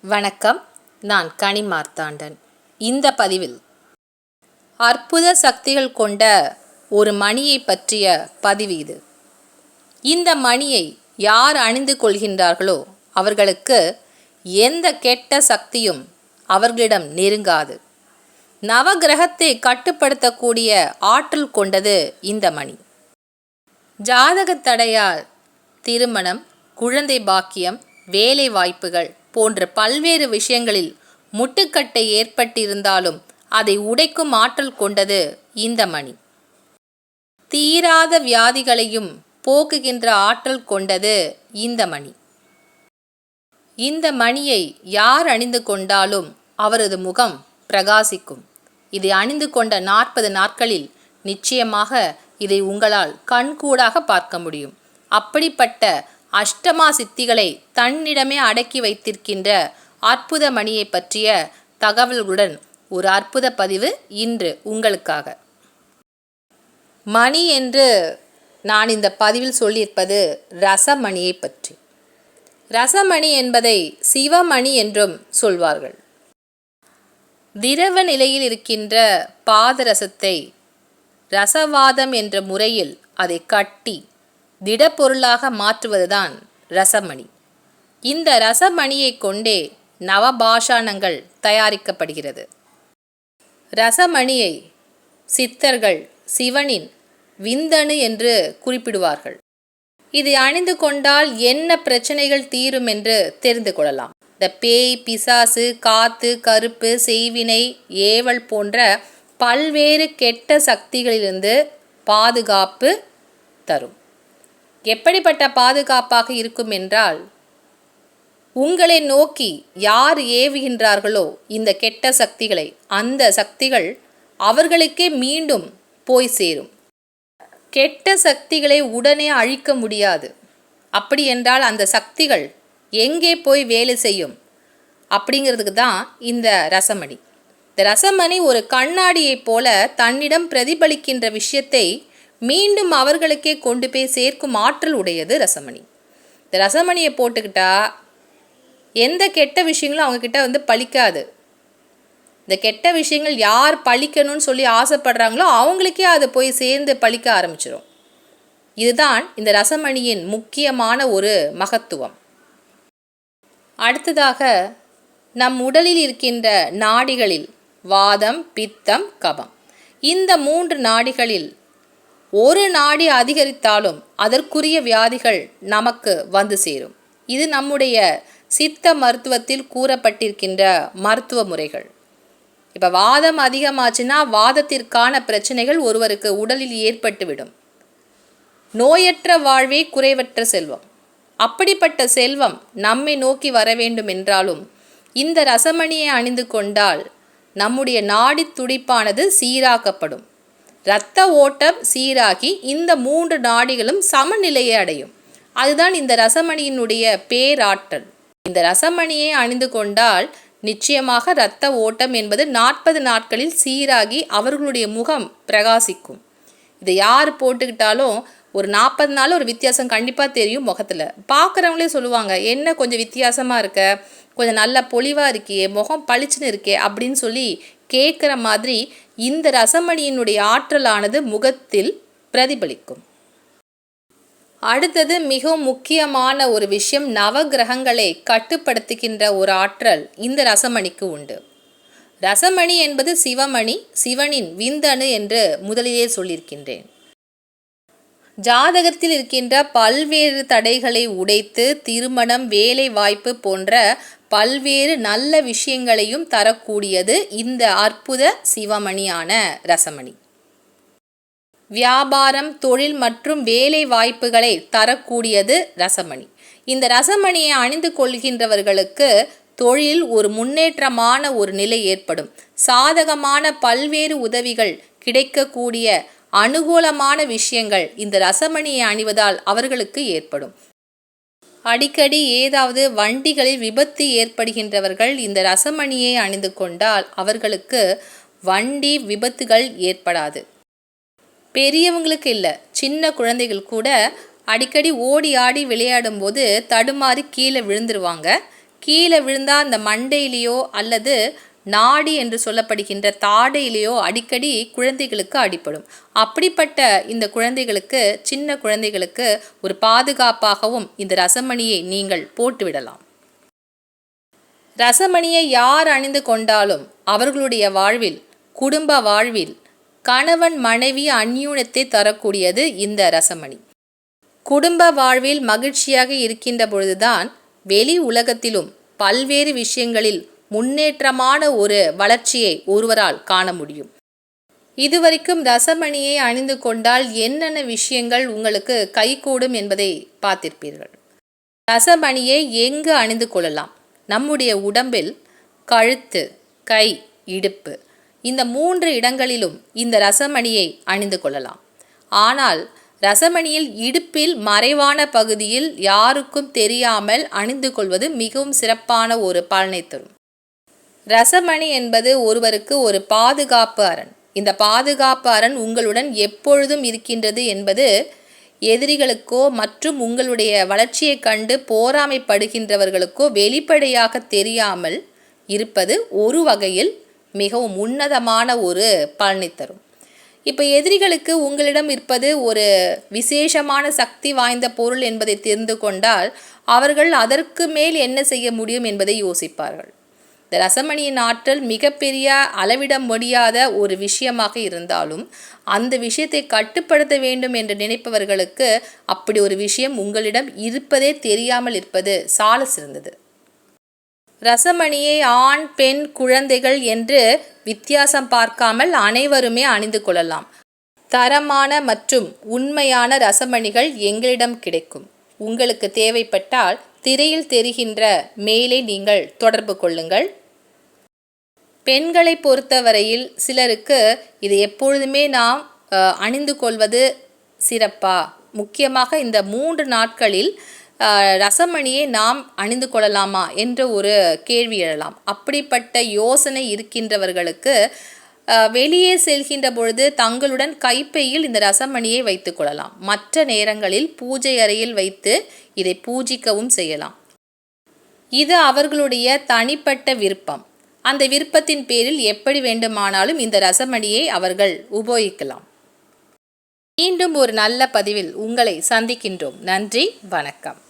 வணக்கம். நான் கனி மார்த்தாண்டன். இந்த பதிவில் அற்புத சக்திகள் கொண்ட ஒரு மணியை பற்றிய பதிவு இது. இந்த மணியை யார் அணிந்து கொள்கின்றார்களோ அவர்களுக்கு எந்த கெட்ட சக்தியும் அவர்களிடம் நெருங்காது. நவகிரகத்தை கட்டுப்படுத்தக்கூடிய ஆற்றல் கொண்டது இந்த மணி. ஜாதக தடையால் திருமணம், குழந்தை பாக்கியம், வேலை வாய்ப்புகள் போன்ற பல்வேறு விஷயங்களில் முட்டுக்கட்டை ஏற்பட்டிருந்தாலும் அதை உடைக்கும் ஆற்றல் கொண்டது இந்த மணி. தீராத வியாதிகளையும் போக்குகின்ற ஆற்றல் கொண்டது இந்த மணி. இந்த மணியை யார் அணிந்து கொண்டாலும் அவரது முகம் பிரகாசிக்கும். இதை அணிந்து கொண்ட 40 நாட்களில் நிச்சயமாக இதை உங்களால் கண்கூடாக பார்க்க முடியும். அப்படிப்பட்ட அஷ்டமா சித்திகளை தன்னிடமே அடக்கி வைத்திருக்கின்ற அற்புத மணியை பற்றிய தகவல்களுடன் ஒரு அற்புத பதிவு இன்று உங்களுக்காக. மணி என்று நான் இந்த பதிவில் சொல்லியிருப்பது ரசமணியை பற்றி. ரசமணி என்பதை சிவமணி என்றும் சொல்வார்கள். திரவ நிலையில் இருக்கின்ற பாதரசத்தை ரசவாதம் என்ற முறையில் அதை கட்டி திடப்பொருளாக மாற்றுவதுதான் ரசமணி. இந்த ரசமணியை கொண்டே நவபாஷாணங்கள் தயாரிக்கப்படுகிறது. ரசமணியை சித்தர்கள் சிவனின் விந்தணு என்று குறிப்பிடுவார்கள். இதை அணிந்து கொண்டால் என்ன பிரச்சனைகள் தீரும் என்று தெரிந்து கொள்ளலாம். இந்த பேய், பிசாசு, காத்து, கருப்பு, செய்வினை, ஏவல் போன்ற பல்வேறு கெட்ட சக்திகளிலிருந்து பாதுகாப்பு தரும். எப்படிப்பட்ட பாதுகாப்பாக இருக்கும் என்றால், உங்களை நோக்கி யார் ஏவுகின்றார்களோ இந்த கெட்ட சக்திகளை, அந்த சக்திகள் அவர்களுக்கே மீண்டும் போய் சேரும். கெட்ட சக்திகளை உடனே அழிக்க முடியாது. அப்படி என்றால் அந்த சக்திகள் எங்கே போய் வேலை செய்யும் அப்படிங்கிறதுக்கு தான் இந்த ரசமணி. இந்த ரசமணி ஒரு கண்ணாடியைப் போல தன்னிடம் பிரதிபலிக்கின்ற விஷயத்தை மீண்டும் அவர்களுக்கே கொண்டு போய் சேர்க்கும் ஆற்றல் உடையது ரசமணி. இந்த ரசமணியை போட்டுக்கிட்டா எந்த கெட்ட விஷயங்களும் அவங்கக்கிட்ட பலிக்காது. இந்த கெட்ட விஷயங்கள் யார் பழிக்கணும்னு சொல்லி ஆசைப்படுறாங்களோ அவங்களுக்கே அது போய் சேர்ந்து பழிக்க ஆரம்பிச்சிடும். இதுதான் இந்த ரசமணியின் முக்கியமான ஒரு மகத்துவம். அடுத்ததாக, நம் உடலில் இருக்கின்ற நாடிகளில் வாதம், பித்தம், கபம், இந்த 3 நாடிகளில் ஒரு நாடி அதிகரித்தாலும் அதற்குரிய வியாதிகள் நமக்கு வந்து சேரும். இது நம்முடைய சித்த மருத்துவத்தில் கூறப்பட்டிருக்கின்ற மருத்துவ முறைகள். இப்போ வாதம் அதிகமாச்சுன்னா வாதத்திற்கான பிரச்சனைகள் ஒருவருக்கு உடலில் ஏற்பட்டுவிடும். நோயற்ற வாழ்வே குறைவற்ற செல்வம். அப்படிப்பட்ட செல்வம் நம்மை நோக்கி வர வேண்டும் என்றாலும் இந்த ரசமணியை அணிந்து கொண்டால் நம்முடைய நாடி துடிப்பானது சீராக்கப்படும். இரத்த ஓட்டம் சீராகி இந்த 3 நாடிகளும் சமநிலையை அடையும். அதுதான் இந்த ரசமணியினுடைய பேராற்றல். இந்த ரசமணியை அணிந்து கொண்டால் நிச்சயமாக இரத்த ஓட்டம் என்பது 40 நாட்களில் சீராகி அவர்களுடைய முகம் பிரகாசிக்கும். இதை யார் போட்டுக்கிட்டாலும் ஒரு 40 நாள் ஒரு வித்தியாசம் கண்டிப்பாக தெரியும் முகத்தில். பார்க்குறவங்களே சொல்லுவாங்க, என்ன கொஞ்சம் வித்தியாசமாக இருக்க, கொஞ்சம் நல்ல பொலிவாக இருக்கியே, முகம் பளிச்சுன்னு இருக்கே அப்படின்னு சொல்லி கேட்குற மாதிரி இந்த ரசமணியினுடைய ஆற்றலானது முகத்தில் பிரதிபலிக்கும். அடுத்தது மிகவும் முக்கியமான ஒரு விஷயம், நவகிரகங்களை கட்டுப்படுத்துகின்ற ஒரு ஆற்றல் இந்த ரசமணிக்கு உண்டு. ரசமணி என்பது சிவமணி, சிவனின் விந்தணு என்று முதலிலே சொல்லியிருக்கின்றேன். ஜாதகத்தில் இருக்கின்ற பல்வேறு தடைகளை உடைத்து திருமணம், வேலை வாய்ப்பு போன்ற பல்வேறு நல்ல விஷயங்களையும் தரக்கூடியது இந்த அற்புத சிவமணியான ரசமணி. வியாபாரம், தொழில் மற்றும் வேலை வாய்ப்புகளை தரக்கூடியது ரசமணி. இந்த ரசமணியை அணிந்து கொள்கின்றவர்களுக்கு தொழில் ஒரு முன்னேற்றமான ஒரு நிலை ஏற்படும். சாதகமான பல்வேறு உதவிகள் கிடைக்கக்கூடிய அனுகூலமான விஷயங்கள் இந்த ரசமணியை அணிவதால் அவர்களுக்கு ஏற்படும். அடிக்கடி ஏதாவது வண்டிகளில் விபத்து ஏற்படுகின்றவர்கள் இந்த ரசமணியை அணிந்து கொண்டால் அவர்களுக்கு வண்டி விபத்துகள் ஏற்படாது. பெரியவங்களுக்கு இல்லை, சின்ன குழந்தைகள் கூட அடிக்கடி ஓடி ஆடி விளையாடும் போது தடுமாறி கீழே விழுந்துருவாங்க. கீழே விழுந்தால் அந்த மண்டையிலேயோ அல்லது நாடி என்று சொல்லப்படுகின்ற தாடையிலேயோ அடிக்கடி குழந்தைகளுக்கு அடிபடும். அப்படிப்பட்ட இந்த குழந்தைகளுக்கு, சின்ன குழந்தைகளுக்கு ஒரு பாதுகாப்பாகவும் இந்த ரசமணியை நீங்கள் போட்டுவிடலாம். ரசமணியை யார் அணிந்து கொண்டாலும் அவர்களுடைய வாழ்வில், குடும்ப வாழ்வில் கணவன் மனைவி அந்யூனத்தை தரக்கூடியது இந்த ரசமணி. குடும்ப வாழ்வில் மகிழ்ச்சியாக இருக்கின்ற பொழுதுதான் வெளி உலகத்திலும் பல்வேறு விஷயங்களில் முன்னேற்றமான ஒரு வளர்ச்சியை ஒருவரால் காண முடியும். இதுவரைக்கும் ரசமணியை அணிந்து கொண்டால் என்னென்ன விஷயங்கள் உங்களுக்கு கைகூடும் என்பதை பார்த்திருப்பீர்கள். ரசமணியை எங்கு அணிந்து கொள்ளலாம்? நம்முடைய உடம்பில் கழுத்து, கை, இடுப்பு இந்த 3 இடங்களிலும் இந்த ரசமணியை அணிந்து கொள்ளலாம். ஆனால் ரசமணியில் இடுப்பில் மறைவான பகுதியில் யாருக்கும் தெரியாமல் அணிந்து கொள்வது மிகவும் சிறப்பான ஒரு பலனை தரும். ரசமணி என்பது ஒருவருக்கு ஒரு பாதுகாப்பு அரண். இந்த பாதுகாப்பு அரண் உங்களுடன் எப்பொழுதும் இருக்கின்றது என்பது எதிரிகளுக்கோ மற்றும் உங்களுடைய வளர்ச்சியை கண்டு போராமைப்படுகின்றவர்களுக்கோ வெளிப்படையாக தெரியாமல் இருப்பது ஒரு வகையில் மிகவும் உன்னதமான ஒரு பலனை தரும். இப்போ எதிரிகளுக்கு உங்களிடம் இருப்பது ஒரு விசேஷமான சக்தி வாய்ந்த பொருள் என்பதை தெரிந்து கொண்டால் அவர்கள் அதற்கு மேல் என்ன செய்ய முடியும் என்பதை யோசிப்பார்கள். இந்த ரசமணியின் ஆற்றல் மிகப்பெரிய அளவிட முடியாத ஒரு விஷயமாக இருந்தாலும் அந்த விஷயத்தை கட்டுப்படுத்த வேண்டும் என்று நினைப்பவர்களுக்கு அப்படி ஒரு விஷயம் உங்களிடம் இருப்பதே தெரியாமல் இருப்பது சால சிறந்தது. ரசமணியை ஆண், பெண், குழந்தைகள் என்று வித்தியாசம் பார்க்காமல் அனைவருமே அணிந்து கொள்ளலாம். தரமான மற்றும் உண்மையான ரசமணிகள் எங்களிடம் கிடைக்கும். உங்களுக்கு தேவைப்பட்டால் திரையில் தெரிகின்ற மெயிலை நீங்கள் தொடர்பு கொள்ளுங்கள். பெண்களை பொறுத்தவரையில் சிலருக்கு இது எப்பொழுதுமே நாம் அணிந்து கொள்வது சிறப்பா, முக்கியமாக இந்த 3 நாட்களில் ரசமணியை நாம் அணிந்து கொள்ளலாமா என்ற ஒரு கேள்வி எழலாம். அப்படிப்பட்ட யோசனை இருக்கின்றவர்களுக்கு வெளியே செல்கின்ற பொழுது தங்களுடன் கைப்பையில் இந்த ரசமணியை வைத்து கொள்ளலாம். மற்ற நேரங்களில் பூஜை அறையில் வைத்து இதை பூஜிக்கவும் செய்யலாம். இது அவர்களுடைய தனிப்பட்ட விருப்பம். அந்த விருப்பத்தின் பேரில் எப்படி வேண்டுமானாலும் இந்த ரசமணியை அவர்கள் உபயோகிக்கலாம். மீண்டும் ஒரு நல்ல பதிவில் உங்களை சந்திக்கின்றோம். நன்றி, வணக்கம்.